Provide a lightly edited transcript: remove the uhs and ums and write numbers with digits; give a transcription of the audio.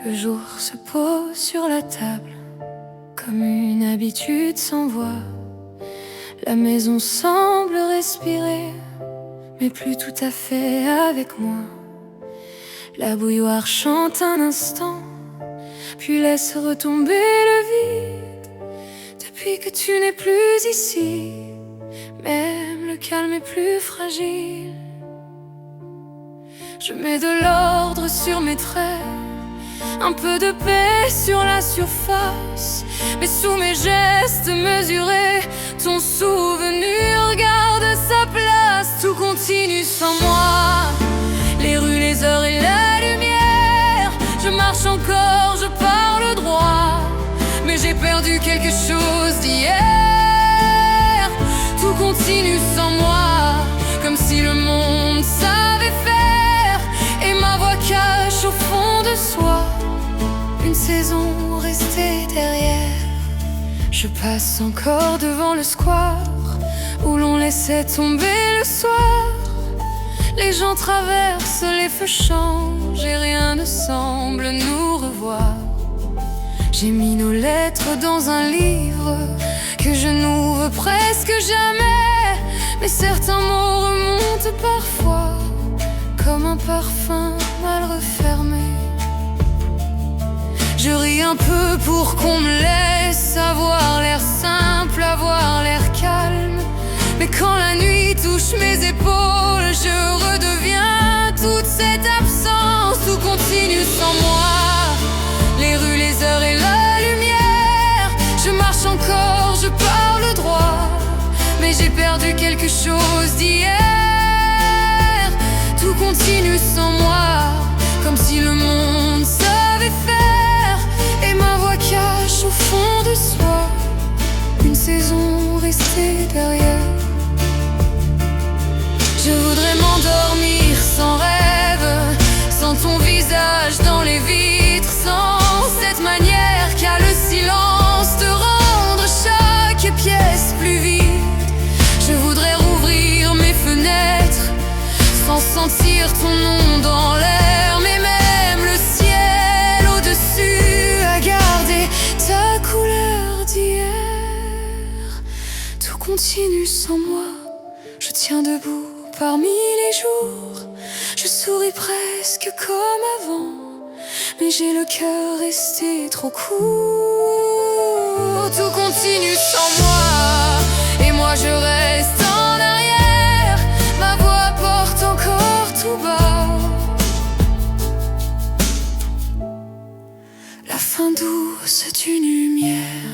Le jour se pose sur la table, comme une habitude sans voix. La maison semble respirer, mais plus tout à fait avec moi. La bouilloire chante un instant, puis laisse retomber le vide. Depuis que tu n'es plus ici, même le calme est plus fragile. Je mets de l'ordre sur mes traits, un peu de paix sur la surface. Mais sous mes gestes mesurés, ton souvenir garde sa place. Tout continue sans moi, les rues, les heures et la lumière. Je marche encore, je parle droit, mais j'ai perdu quelque chose d'hier. Tout continue sans moi, comme si le monde savait faire, et ma voix cache au fond de soi une saison restée derrière. Je passe encore devant le square où l'on laissait tomber le soir. Les gens traversent, les feux changent et rien ne semble nous revoir. J'ai mis nos lettres dans un livre que je n'ouvre presque jamais, mais certains mots remontent parfois comme un parfum mal refermé. Je ris un peu pour qu'on me laisse avoir l'air simple, avoir l'air calme. Mais quand la nuit touche mes épaules, je redeviens toute cette absence. Tout continue sans moi, les rues, les heures et la lumière. Je marche encore, je parle droit, mais j'ai perdu quelque chose d'hier. Tout continue sans moi, comme si le monde savait faire, et ma voix cache au fond de soi une saison restée derrière. Je voudrais m'endormir sans rêve, sans ton visage dans les vitres, sans cette manière qu'a le silence de rendre chaque pièce plus vide. Je voudrais rouvrir mes fenêtres sans sentir ton nom dans l'air, mais même le ciel au-dessus a gardé ta couleur d'hier. Tout continue sans moi, je tiens debout parmi les jours. Je souris presque comme avant, mais j'ai le cœur resté trop court. Tout continue sans moi, et moi je reste en arrière. Ma voix porte encore tout bas la fin douce d'une lumière.